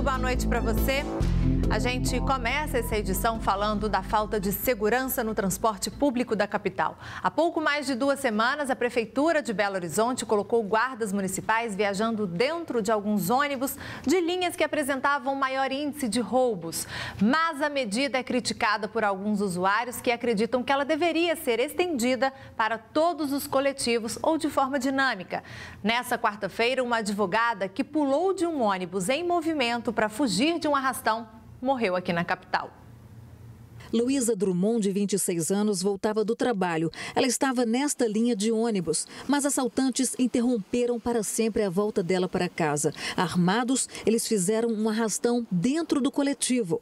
boa noite para você. A gente começa essa edição falando da falta de segurança no transporte público da capital. Há pouco mais de 2 semanas, a Prefeitura de Belo Horizonte colocou guardas municipais viajando dentro de alguns ônibus de linhas que apresentavam maior índice de roubos. Mas a medida é criticada por alguns usuários que acreditam que ela deveria ser estendida para todos os coletivos ou de forma dinâmica. Nessa quarta-feira, uma advogada que pulou de um ônibus em movimento para fugir de um arrastão morreu aqui na capital. Luísa Drummond, de 26 anos, voltava do trabalho. Ela estava nesta linha de ônibus, mas assaltantes interromperam para sempre a volta dela para casa. Armados, eles fizeram um arrastão dentro do coletivo.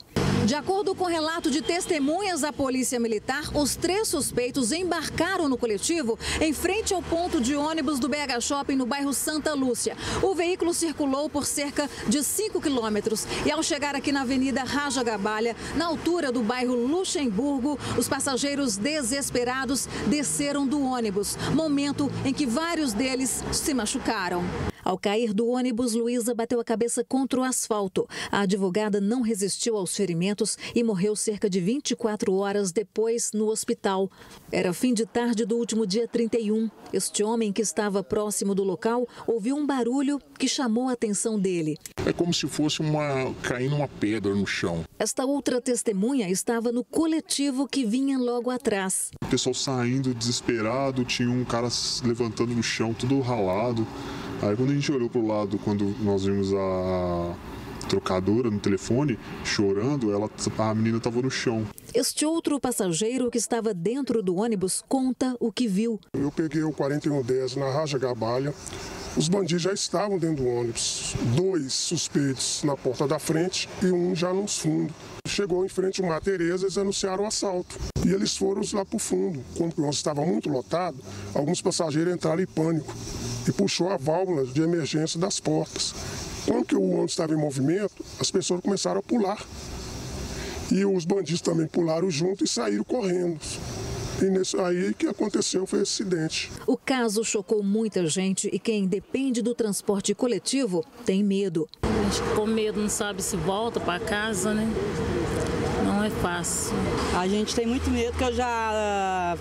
De acordo com o relato de testemunhas da Polícia Militar, os 3 suspeitos embarcaram no coletivo em frente ao ponto de ônibus do BH Shopping, no bairro Santa Lúcia. O veículo circulou por cerca de 5 quilômetros e, ao chegar aqui na Avenida Raja Gabalha, na altura do bairro Luxemburgo, os passageiros desesperados desceram do ônibus, momento em que vários deles se machucaram. Ao cair do ônibus, Luísa bateu a cabeça contra o asfalto. A advogada não resistiu aos ferimentos e morreu cerca de 24 horas depois no hospital. Era fim de tarde do último dia 31. Este homem, que estava próximo do local, ouviu um barulho que chamou a atenção dele. É como se fosse caindo uma pedra no chão. Esta outra testemunha estava no coletivo que vinha logo atrás. O pessoal saindo desesperado, tinha um cara se levantando no chão, tudo ralado. Aí quando a gente olhou para o lado, quando nós vimos a trocadora no telefone, chorando, a menina estava no chão. Este outro passageiro que estava dentro do ônibus conta o que viu. Eu peguei o 4110 na Raja Gabalha. Os bandidos já estavam dentro do ônibus. 2 suspeitos na porta da frente e um já nos fundos. Chegou em frente ao Mar Tereza, eles anunciaram o assalto. E eles foram lá para o fundo. Quando o ônibus estava muito lotado, alguns passageiros entraram em pânico e puxou a válvula de emergência das portas. Quando que o ônibus estava em movimento, as pessoas começaram a pular. E os bandidos também pularam junto e saíram correndo. E aí que aconteceu foi esse acidente. O caso chocou muita gente e quem depende do transporte coletivo tem medo. A gente com medo, não sabe se volta para casa, né? Não é fácil. A gente tem muito medo, que eu já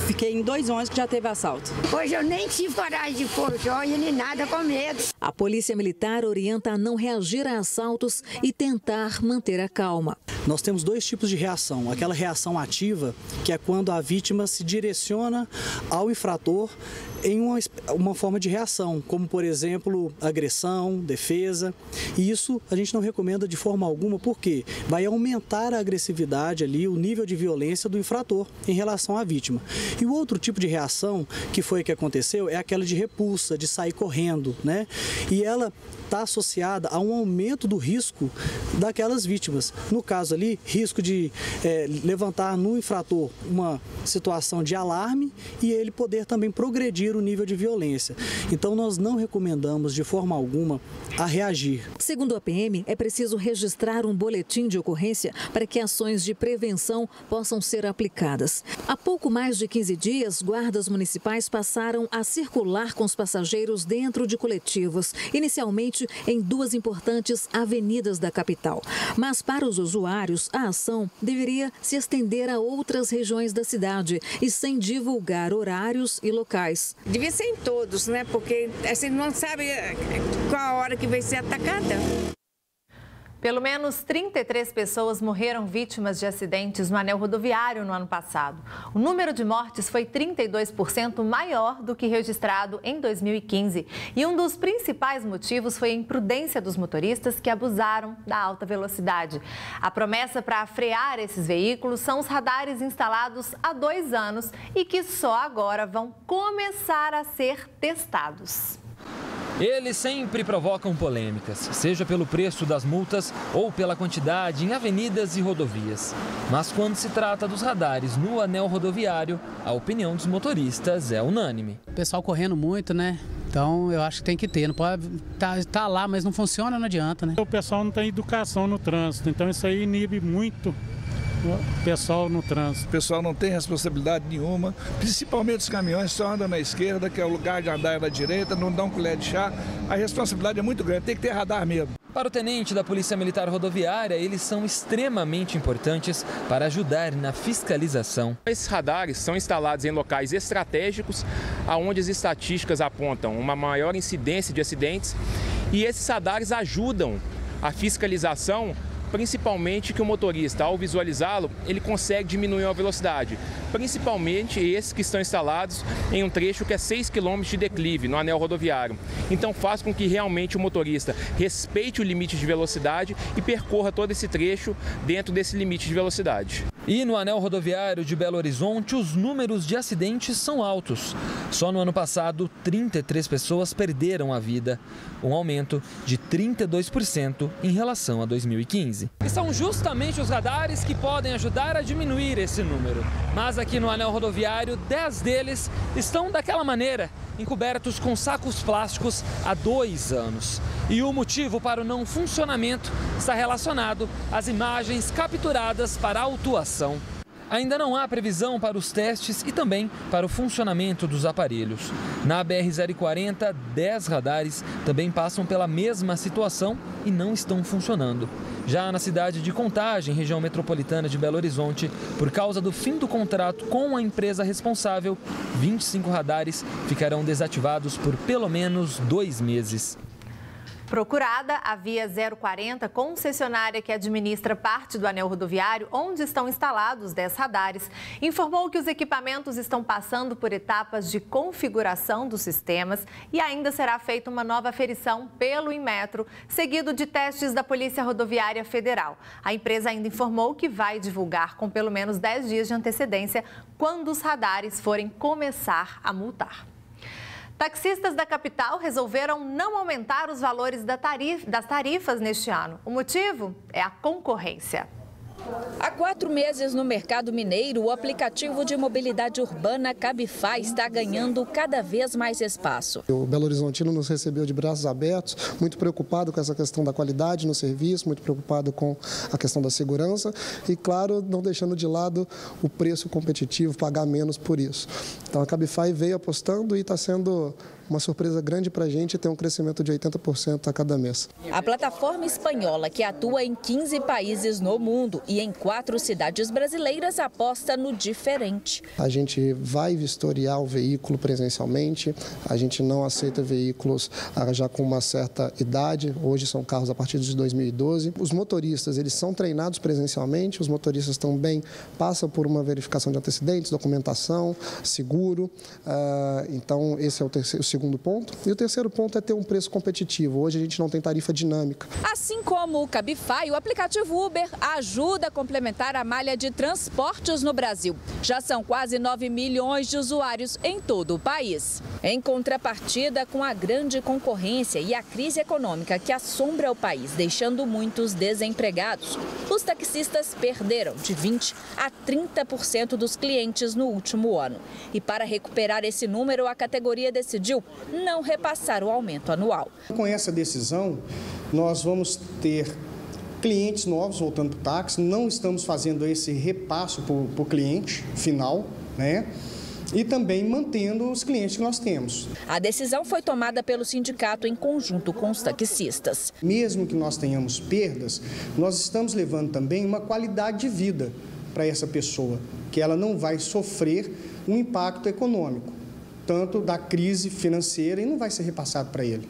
fiquei em 2 ônibus que já teve assalto. Hoje eu nem tive coragem de pôr joia nem nada, com medo. A Polícia Militar orienta a não reagir a assaltos e tentar manter a calma. Nós temos 2 tipos de reação. Aquela reação ativa, que é quando a vítima se direciona ao infrator em uma forma de reação, como, por exemplo, agressão, defesa. E isso a gente não recomenda de forma alguma, porque vai aumentar a agressividade ali, o nível de violência do infrator em relação à vítima. E o outro tipo de reação, que foi o que aconteceu, é aquela de repulsa, de sair correndo, né? E ela está associada a um aumento do risco daquelas vítimas. No caso ali, risco de levantar no infrator uma situação de alarme e ele poder também progredir o nível de violência. Então, nós não recomendamos de forma alguma a reagir. Segundo a PM, é preciso registrar um boletim de ocorrência para que ações de prevenção possam ser aplicadas. Há pouco mais de 15 dias, guardas municipais passaram a circular com os passageiros dentro de coletivos, inicialmente em 2 importantes avenidas da capital. Mas para os usuários, a ação deveria se estender a outras regiões da cidade e sem divulgar horários e locais. Devia ser em todos, né? Porque assim, não sabe qual a hora que vai ser atacada. Pelo menos 33 pessoas morreram vítimas de acidentes no anel rodoviário no ano passado. O número de mortes foi 32% maior do que registrado em 2015. E um dos principais motivos foi a imprudência dos motoristas que abusaram da alta velocidade. A promessa para frear esses veículos são os radares instalados há 2 anos e que só agora vão começar a ser testados. Eles sempre provocam polêmicas, seja pelo preço das multas ou pela quantidade em avenidas e rodovias. Mas quando se trata dos radares no anel rodoviário, a opinião dos motoristas é unânime. O pessoal correndo muito, né? Então eu acho que tem que ter, não pode tá lá, mas não funciona, não adianta, né? O pessoal não tem educação no trânsito, então isso aí inibe muito o pessoal no trânsito. O pessoal não tem responsabilidade nenhuma, principalmente os caminhões só andam na esquerda, que é o lugar de andar na direita, não dão colher de chá. A responsabilidade é muito grande, tem que ter radar mesmo. Para o tenente da Polícia Militar Rodoviária, eles são extremamente importantes para ajudar na fiscalização. Esses radares são instalados em locais estratégicos, onde as estatísticas apontam uma maior incidência de acidentes, e esses radares ajudam a fiscalização, principalmente que o motorista, ao visualizá-lo, ele consegue diminuir a velocidade, principalmente esses que estão instalados em um trecho que é 6 km de declive no anel rodoviário. Então faz com que realmente o motorista respeite o limite de velocidade e percorra todo esse trecho dentro desse limite de velocidade. E no anel rodoviário de Belo Horizonte, os números de acidentes são altos. Só no ano passado, 33 pessoas perderam a vida, um aumento de 32% em relação a 2015. E são justamente os radares que podem ajudar a diminuir esse número. Mas aqui no anel rodoviário, 10 deles estão daquela maneira, encobertos com sacos plásticos há 2 anos. E o motivo para o não funcionamento está relacionado às imagens capturadas para a autuação. Ainda não há previsão para os testes e também para o funcionamento dos aparelhos. Na BR-040, 10 radares também passam pela mesma situação e não estão funcionando. Já na cidade de Contagem, região metropolitana de Belo Horizonte, por causa do fim do contrato com a empresa responsável, 25 radares ficarão desativados por pelo menos 2 meses. Procurada, a Via 040, concessionária que administra parte do anel rodoviário, onde estão instalados 10 radares, informou que os equipamentos estão passando por etapas de configuração dos sistemas e ainda será feita uma nova aferição pelo Inmetro, seguido de testes da Polícia Rodoviária Federal. A empresa ainda informou que vai divulgar com pelo menos 10 dias de antecedência quando os radares forem começar a multar. Taxistas da capital resolveram não aumentar os valores das tarifas neste ano. O motivo é a concorrência. Há 4 meses no mercado mineiro, o aplicativo de mobilidade urbana Cabify está ganhando cada vez mais espaço. O Belo Horizontino nos recebeu de braços abertos, muito preocupado com essa questão da qualidade no serviço, muito preocupado com a questão da segurança e, claro, não deixando de lado o preço competitivo, pagar menos por isso. Então a Cabify veio apostando e está sendo uma surpresa grande para a gente ter um crescimento de 80% a cada mês. A plataforma espanhola, que atua em 15 países no mundo e em 4 cidades brasileiras, aposta no diferente. A gente vai vistoriar o veículo presencialmente, a gente não aceita veículos já com uma certa idade, hoje são carros a partir de 2012. Os motoristas, eles são treinados presencialmente, os motoristas também passam por uma verificação de antecedentes, documentação, seguro, então esse é o segundo ponto. E o terceiro ponto é ter um preço competitivo. Hoje a gente não tem tarifa dinâmica. Assim como o Cabify, o aplicativo Uber ajuda a complementar a malha de transportes no Brasil. Já são quase 9 milhões de usuários em todo o país. Em contrapartida com a grande concorrência e a crise econômica que assombra o país, deixando muitos desempregados, os taxistas perderam de 20% a 30% dos clientes no último ano. E para recuperar esse número, a categoria decidiu não repassar o aumento anual. Com essa decisão, nós vamos ter clientes novos voltando para o táxi, não estamos fazendo esse repasso para o cliente final, né? E também mantendo os clientes que nós temos. A decisão foi tomada pelo sindicato em conjunto com os taxistas. Mesmo que nós tenhamos perdas, nós estamos levando também uma qualidade de vida para essa pessoa, que ela não vai sofrer um impacto econômico, tanto da crise financeira, e não vai ser repassado para ele.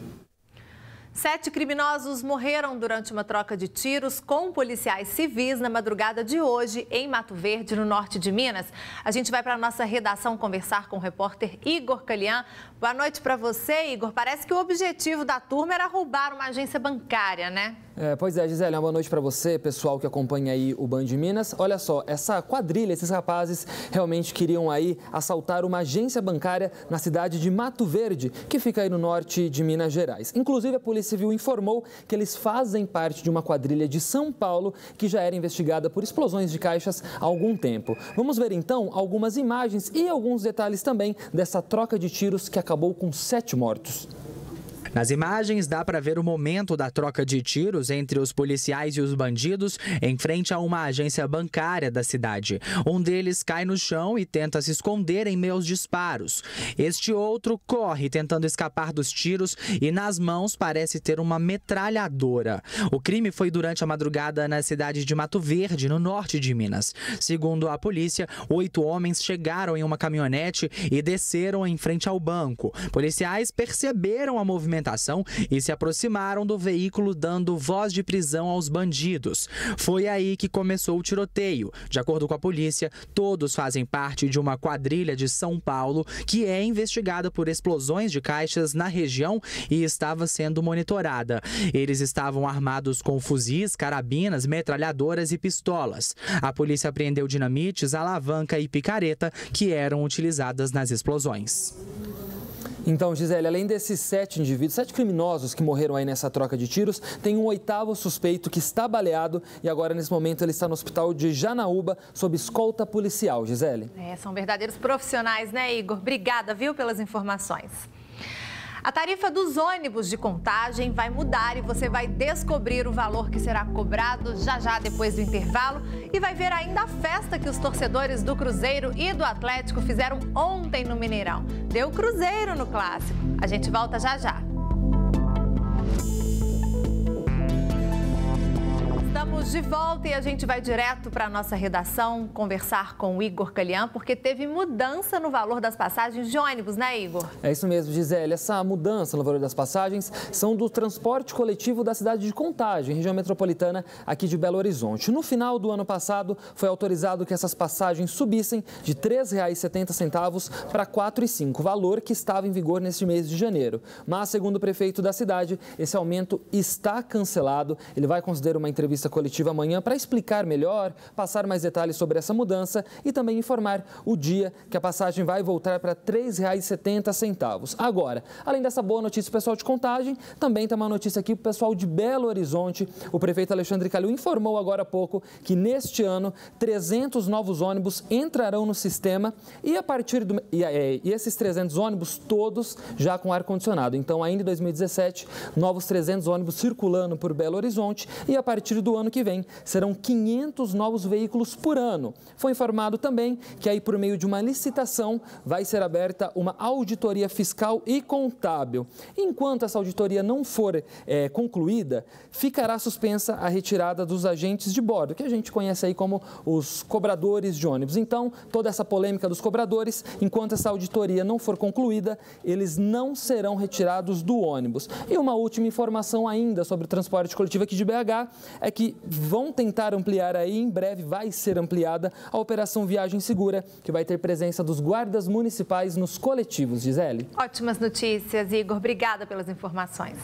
7 criminosos morreram durante uma troca de tiros com policiais civis na madrugada de hoje em Mato Verde, no norte de Minas. A gente vai para a nossa redação conversar com o repórter Igor Calian. Boa noite para você, Igor. Parece que o objetivo da turma era roubar uma agência bancária, né? Pois é, Gisele, uma boa noite para você, pessoal que acompanha aí o Band Minas. Olha só, essa quadrilha, esses rapazes realmente queriam aí assaltar uma agência bancária na cidade de Mato Verde, que fica aí no norte de Minas Gerais. Inclusive, a Polícia Civil informou que eles fazem parte de uma quadrilha de São Paulo que já era investigada por explosões de caixas há algum tempo. Vamos ver então algumas imagens e alguns detalhes também dessa troca de tiros que acabou com 7 mortos. Nas imagens dá para ver o momento da troca de tiros entre os policiais e os bandidos em frente a uma agência bancária da cidade. Um deles cai no chão e tenta se esconder em meio aos disparos. Este outro corre tentando escapar dos tiros e nas mãos parece ter uma metralhadora. O crime foi durante a madrugada na cidade de Mato Verde, no norte de Minas. Segundo a polícia, 8 homens chegaram em uma caminhonete e desceram em frente ao banco. Policiais perceberam a movimentação e se aproximaram do veículo dando voz de prisão aos bandidos. Foi aí que começou o tiroteio. De acordo com a polícia, todos fazem parte de uma quadrilha de São Paulo que é investigada por explosões de caixas na região e estava sendo monitorada. Eles estavam armados com fuzis, carabinas, metralhadoras e pistolas. A polícia apreendeu dinamites, alavanca e picareta que eram utilizadas nas explosões. Então, Gisele, além desses 7 indivíduos, 7 criminosos que morreram aí nessa troca de tiros, tem um 8º suspeito que está baleado e agora, nesse momento, ele está no hospital de Janaúba sob escolta policial. Gisele. São verdadeiros profissionais, né, Igor? Obrigada, viu, pelas informações. A tarifa dos ônibus de Contagem vai mudar e você vai descobrir o valor que será cobrado já depois do intervalo e vai ver ainda a festa que os torcedores do Cruzeiro e do Atlético fizeram ontem no Mineirão. Deu Cruzeiro no Clássico. A gente volta já. Estamos de volta e a gente vai direto para a nossa redação conversar com o Igor Calian, porque teve mudança no valor das passagens de ônibus, né, Igor? É isso mesmo, Gisele. Essa mudança no valor das passagens são do transporte coletivo da cidade de Contagem, região metropolitana aqui de Belo Horizonte. No final do ano passado, foi autorizado que essas passagens subissem de R$ 3,70 para R$ 4,05, valor que estava em vigor neste mês de janeiro. Mas, segundo o prefeito da cidade, esse aumento está cancelado. Ele vai conceder uma entrevista coletiva amanhã para explicar melhor, passar mais detalhes sobre essa mudança e também informar o dia que a passagem vai voltar para R$ 3,70. Agora, além dessa boa notícia para o pessoal de Contagem, também tem uma notícia aqui para o pessoal de Belo Horizonte. O prefeito Alexandre Calil informou agora há pouco que neste ano 300 novos ônibus entrarão no sistema e esses 300 ônibus todos já com ar-condicionado. Então, ainda em 2017, novos 300 ônibus circulando por Belo Horizonte e a partir do ano que vem serão 500 novos veículos por ano. Foi informado também que aí por meio de uma licitação vai ser aberta uma auditoria fiscal e contábil. Enquanto essa auditoria não for concluída, ficará suspensa a retirada dos agentes de bordo, que a gente conhece aí como os cobradores de ônibus. Então, toda essa polêmica dos cobradores, enquanto essa auditoria não for concluída, eles não serão retirados do ônibus. E uma última informação ainda sobre o transporte coletivo aqui de BH é que vão tentar ampliar aí, em breve vai ser ampliada a Operação Viagem Segura, que vai ter presença dos guardas municipais nos coletivos, Gisele. Ótimas notícias, Igor. Obrigada pelas informações.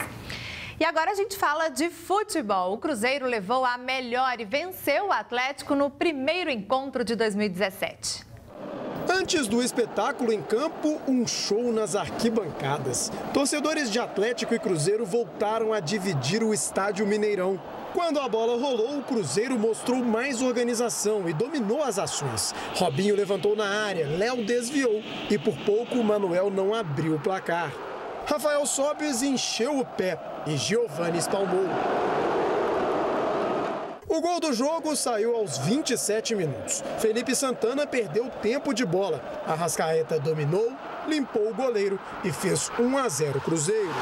E agora a gente fala de futebol. O Cruzeiro levou a melhor e venceu o Atlético no primeiro encontro de 2017. Antes do espetáculo em campo, um show nas arquibancadas. Torcedores de Atlético e Cruzeiro voltaram a dividir o estádio Mineirão. Quando a bola rolou, o Cruzeiro mostrou mais organização e dominou as ações. Robinho levantou na área, Léo desviou e por pouco o Manuel não abriu o placar. Rafael Sobis encheu o pé e Giovani espalmou. O gol do jogo saiu aos 27 minutos. Felipe Santana perdeu tempo de bola. Arrascaeta dominou, limpou o goleiro e fez 1-0 Cruzeiro.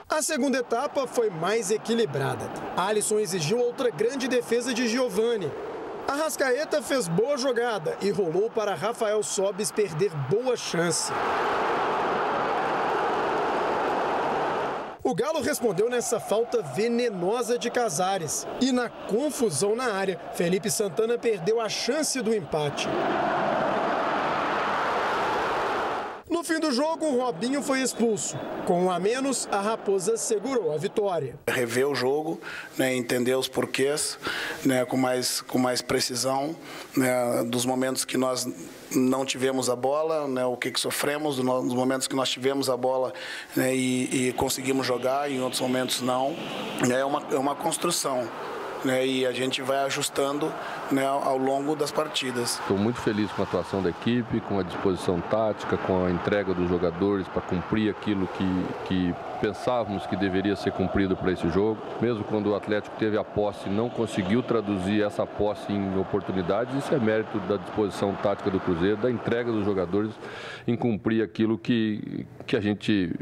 A segunda etapa foi mais equilibrada. Alisson exigiu outra grande defesa de Giovani. Arrascaeta fez boa jogada e rolou para Rafael Sobis perder boa chance. O Galo respondeu nessa falta venenosa de Casares. E na confusão na área, Felipe Santana perdeu a chance do empate. No fim do jogo, o Robinho foi expulso. Com um a menos, a Raposa segurou a vitória. Rever o jogo, entender os porquês, com mais precisão, dos momentos que nós não tivemos a bola, o que sofremos, nos momentos que nós tivemos a bola e conseguimos jogar, e em outros momentos não. É uma construção. E a gente vai ajustando né, ao longo das partidas. Estou muito feliz com a atuação da equipe, com a disposição tática, com a entrega dos jogadores para cumprir aquilo que pensávamos que deveria ser cumprido para esse jogo. Mesmo quando o Atlético teve a posse e não conseguiu traduzir essa posse em oportunidades, isso é mérito da disposição tática do Cruzeiro, da entrega dos jogadores em cumprir aquilo que a gente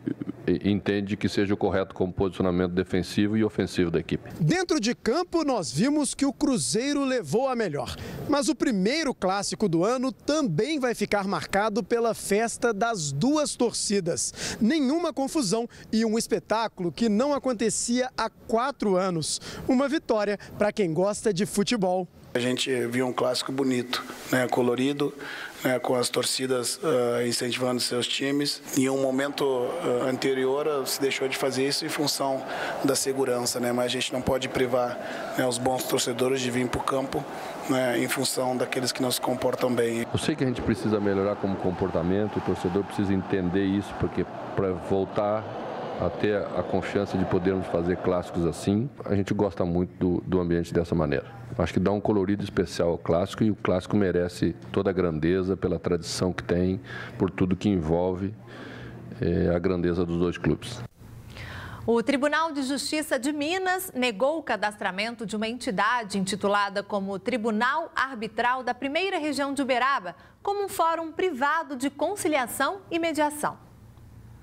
entende que seja o correto como posicionamento defensivo e ofensivo da equipe. Dentro de campo, nós vimos que o Cruzeiro levou a melhor. Mas o primeiro clássico do ano também vai ficar marcado pela festa das duas torcidas. Nenhuma confusão e um espetáculo que não acontecia há 4 anos. Uma vitória para quem gosta de futebol. A gente viu um clássico bonito, né, colorido, né, com as torcidas incentivando seus times. Em um momento anterior se deixou de fazer isso em função da segurança, né, mas a gente não pode privar, né, os bons torcedores de vir para o campo, né, em função daqueles que não se comportam bem. Eu sei que a gente precisa melhorar como comportamento, o torcedor precisa entender isso, porque para voltar a ter a confiança de podermos fazer clássicos assim, a gente gosta muito do ambiente dessa maneira. Acho que dá um colorido especial ao clássico e o clássico merece toda a grandeza pela tradição que tem, por tudo que envolve a grandeza dos dois clubes. O Tribunal de Justiça de Minas negou o cadastramento de uma entidade intitulada como Tribunal Arbitral da Primeira Região de Uberaba como um fórum privado de conciliação e mediação.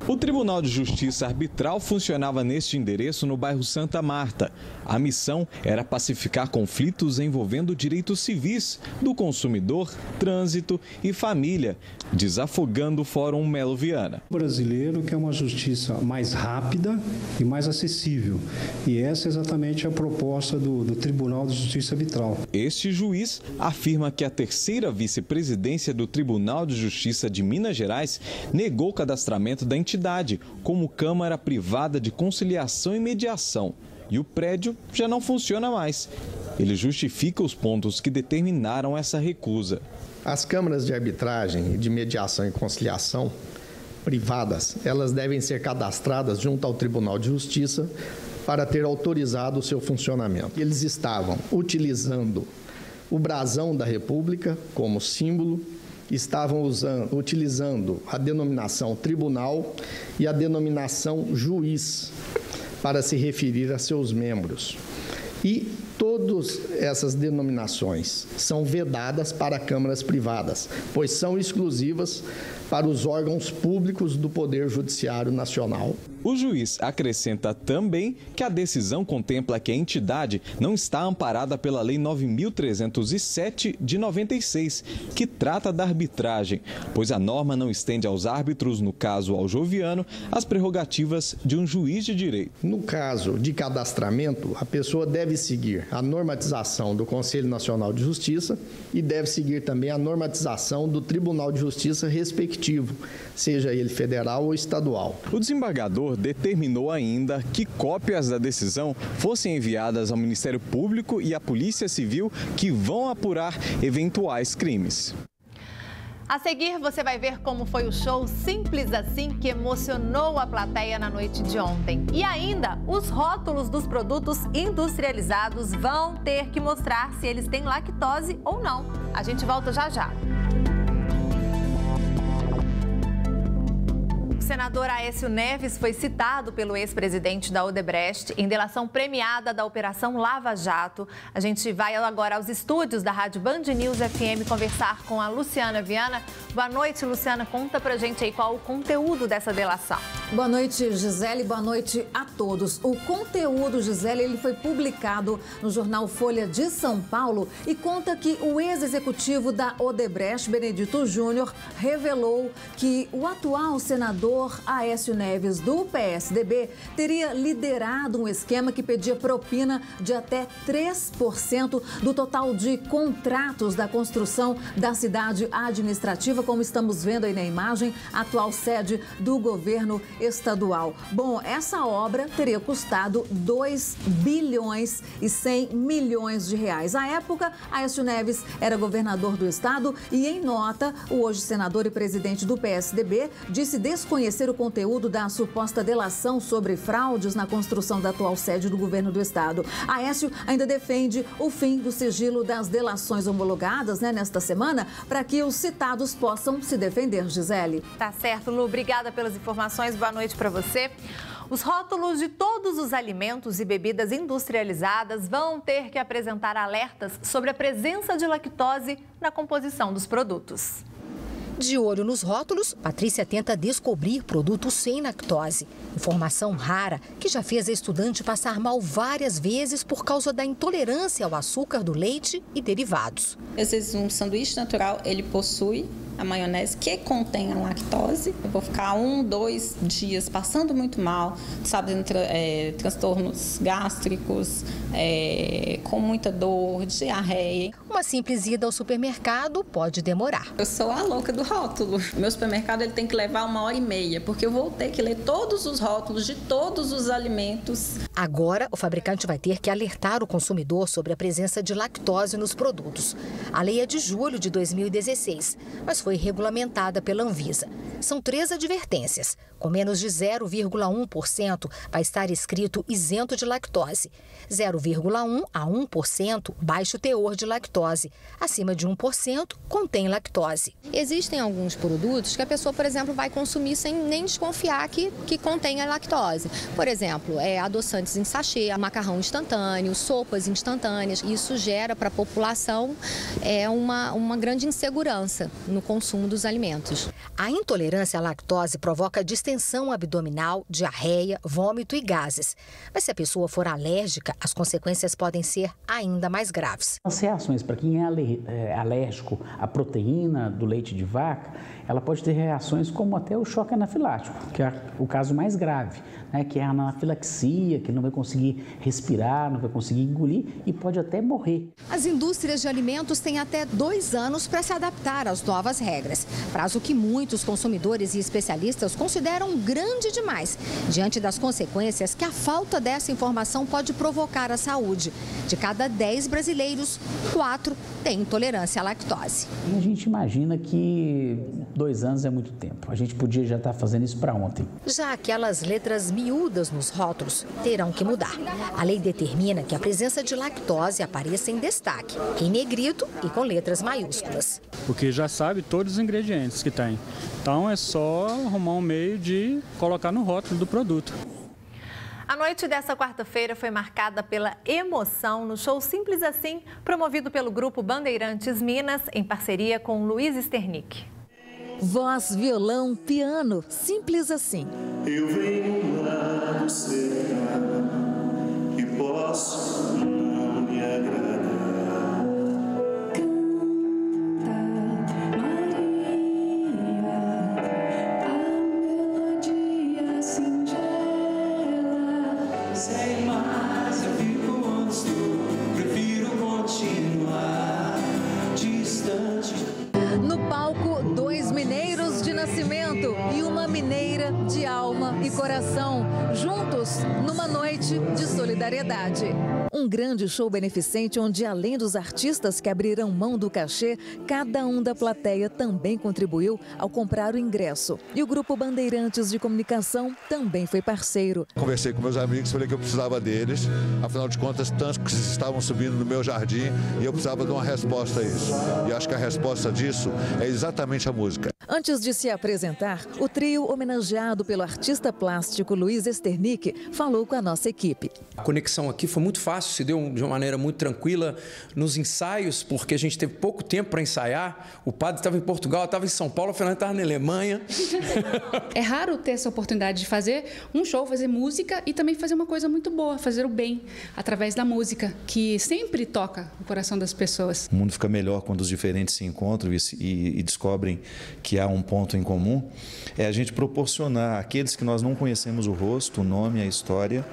O Tribunal de Justiça Arbitral funcionava neste endereço no bairro Santa Marta. A missão era pacificar conflitos envolvendo direitos civis do consumidor, trânsito e família, desafogando o Fórum Melo Viana. O brasileiro quer uma justiça mais rápida e mais acessível. E essa é exatamente a proposta do Tribunal de Justiça Arbitral. Este juiz afirma que a terceira vice-presidência do Tribunal de Justiça de Minas Gerais negou o cadastramento da entidade como Câmara Privada de Conciliação e Mediação. E o prédio já não funciona mais. Ele justifica os pontos que determinaram essa recusa. As câmaras de arbitragem e de mediação e conciliação privadas, elas devem ser cadastradas junto ao Tribunal de Justiça para ter autorizado o seu funcionamento. Eles estavam utilizando o brasão da República como símbolo, estavam utilizando a denominação tribunal e a denominação juiz para se referir a seus membros. E todas essas denominações são vedadas para câmaras privadas, pois são exclusivas para os órgãos públicos do Poder Judiciário Nacional. O juiz acrescenta também que a decisão contempla que a entidade não está amparada pela Lei 9.307 de 96, que trata da arbitragem, pois a norma não estende aos árbitros, no caso ao joviano, as prerrogativas de um juiz de direito. No caso de cadastramento, a pessoa deve seguir a normatização do Conselho Nacional de Justiça e deve seguir também a normatização do Tribunal de Justiça respectivo, seja ele federal ou estadual. O desembargador determinou ainda que cópias da decisão fossem enviadas ao Ministério Público e à Polícia Civil, que vão apurar eventuais crimes. A seguir, você vai ver como foi o show Simples Assim que emocionou a plateia na noite de ontem. E ainda, os rótulos dos produtos industrializados vão ter que mostrar se eles têm lactose ou não. A gente volta já já. O senador Aécio Neves foi citado pelo ex-presidente da Odebrecht em delação premiada da Operação Lava Jato. A gente vai agora aos estúdios da Rádio Band News FM conversar com a Luciana Viana. Boa noite, Luciana. Conta pra gente aí qual o conteúdo dessa delação. Boa noite, Gisele. Boa noite a todos. O conteúdo, Gisele, ele foi publicado no jornal Folha de São Paulo e conta que o ex-executivo da Odebrecht, Benedito Júnior, revelou que o atual senador Aécio Neves, do PSDB, teria liderado um esquema que pedia propina de até 3% do total de contratos da construção da cidade administrativa como estamos vendo aí na imagem, a atual sede do governo estadual. Bom, essa obra teria custado 2 bilhões e 100 milhões de reais. À época, Aécio Neves era governador do estado e, em nota, o hoje senador e presidente do PSDB disse desconhecer o conteúdo da suposta delação sobre fraudes na construção da atual sede do governo do estado. Aécio ainda defende o fim do sigilo das delações homologadas, nesta semana, para que os citados possam se defender, Gisele. Tá certo, Lu. Obrigada pelas informações. Boa noite para você. Os rótulos de todos os alimentos e bebidas industrializadas vão ter que apresentar alertas sobre a presença de lactose na composição dos produtos. De olho nos rótulos, Patrícia tenta descobrir produtos sem lactose. Informação rara que já fez a estudante passar mal várias vezes por causa da intolerância ao açúcar do leite e derivados. Às vezes um sanduíche natural, ele possui a maionese que contém a lactose. Eu vou ficar 1, 2 dias passando muito mal, sabe, transtornos gástricos, com muita dor, diarreia. Uma simples ida ao supermercado pode demorar. Eu sou a louca do rótulo. Meu supermercado ele tem que levar 1h30, porque eu vou ter que ler todos os rótulos de todos os alimentos. Agora, o fabricante vai ter que alertar o consumidor sobre a presença de lactose nos produtos. A lei é de julho de 2016, mas foi regulamentada pela Anvisa. São 3 advertências. Com menos de 0,1% vai estar escrito isento de lactose. 0,1 a 1%, baixo teor de lactose. Acima de 1%, contém lactose. Existem alguns produtos que a pessoa, por exemplo, vai consumir sem nem desconfiar que contenha lactose. Por exemplo, adoçantes em sachê, macarrão instantâneo, sopas instantâneas. Isso gera para a população uma grande insegurança no consumo dos alimentos. A intolerância à lactose provoca distensão abdominal, diarreia, vômito e gases. Mas se a pessoa for alérgica, as consequências podem ser ainda mais graves. As reações para quem é alérgico à proteína do leite de vaca, ela pode ter reações como até o choque anafilático, que é o caso mais grave, que é a anafilaxia, que não vai conseguir respirar, não vai conseguir engolir e pode até morrer. As indústrias de alimentos têm até 2 anos para se adaptar às novas regras, prazo que muitos consumidores e especialistas consideram grande demais, diante das consequências que a falta dessa informação pode provocar à saúde. De cada 10 brasileiros, 4 têm intolerância à lactose. A gente imagina que 2 anos é muito tempo. A gente podia já estar fazendo isso para ontem. Já aquelas letras miúdas nos rótulos terão que mudar. A lei determina que a presença de lactose apareça em destaque, em negrito e com letras maiúsculas. Porque já sabe todos os ingredientes que tem. Então é só arrumar um meio de colocar no rótulo do produto. A noite dessa quarta-feira foi marcada pela emoção no show Simples Assim, promovido pelo Grupo Bandeirantes Minas, em parceria com Luiz Sternick. Voz, violão, piano, simples assim. Eu venho lá do cercado e posso não me agradar. Canta, Maria, a melodia singela. Sei mais, eu fico onde estou, prefiro continuar distante. No palco, 2 mineiros de nascimento e uma mineira de alma e coração, juntos numa noite de solidariedade. Um grande show beneficente onde, além dos artistas que abriram mão do cachê, cada um da plateia também contribuiu ao comprar o ingresso. E o Grupo Bandeirantes de Comunicação também foi parceiro. Conversei com meus amigos, falei que eu precisava deles. Afinal de contas, tantos que estavam subindo no meu jardim e eu precisava de uma resposta a isso. E acho que a resposta disso é exatamente a música. Antes de se apresentar, o trio homenageado pelo artista plástico Luiz Sternick falou com a nossa equipe. A conexão aqui foi muito fácil, se deu de uma maneira muito tranquila nos ensaios, porque a gente teve pouco tempo para ensaiar. O padre estava em Portugal, eu estava em São Paulo, a Fernanda estava na Alemanha. É raro ter essa oportunidade de fazer um show, fazer música e também fazer uma coisa muito boa, fazer o bem através da música, que sempre toca o coração das pessoas. O mundo fica melhor quando os diferentes se encontram e descobrem que há um ponto em comum. É a gente proporcionar àqueles que nós não conhecemos o rosto, o nome, a história,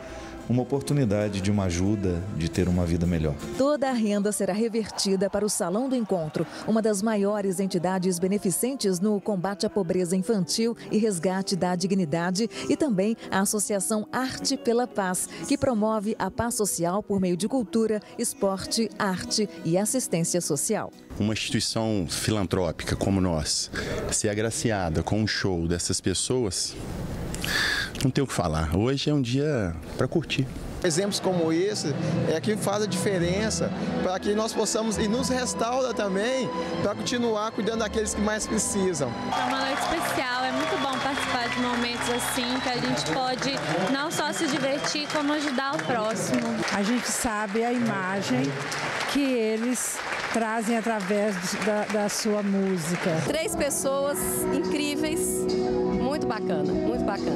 uma oportunidade de uma ajuda, de ter uma vida melhor. Toda a renda será revertida para o Salão do Encontro, uma das maiores entidades beneficentes no combate à pobreza infantil e resgate da dignidade, e também a Associação Arte pela Paz, que promove a paz social por meio de cultura, esporte, arte e assistência social. Uma instituição filantrópica como nós, ser agraciada com um show dessas pessoas, não tem o que falar. Hoje é um dia para curtir. Exemplos como esse é que faz a diferença para que nós possamos, e nos restaura também, para continuar cuidando daqueles que mais precisam. É uma noite especial, é muito bom participar de momentos assim, que a gente pode não só se divertir, como ajudar o próximo. A gente sabe a imagem que eles trazem através da sua música. 3 pessoas incríveis, muito bacana,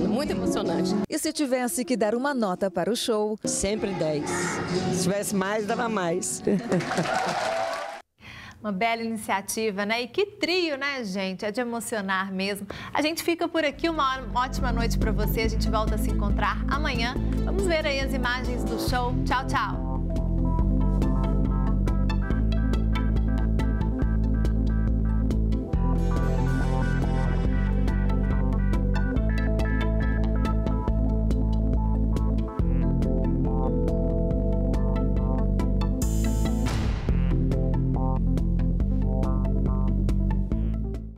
muito emocionante. E se tivesse que dar uma nota para o show? Sempre 10. Se tivesse mais, dava mais. Uma bela iniciativa, né? E que trio, né, gente? É de emocionar mesmo. A gente fica por aqui, uma ótima noite para você. A gente volta a se encontrar amanhã. Vamos ver aí as imagens do show. Tchau, tchau.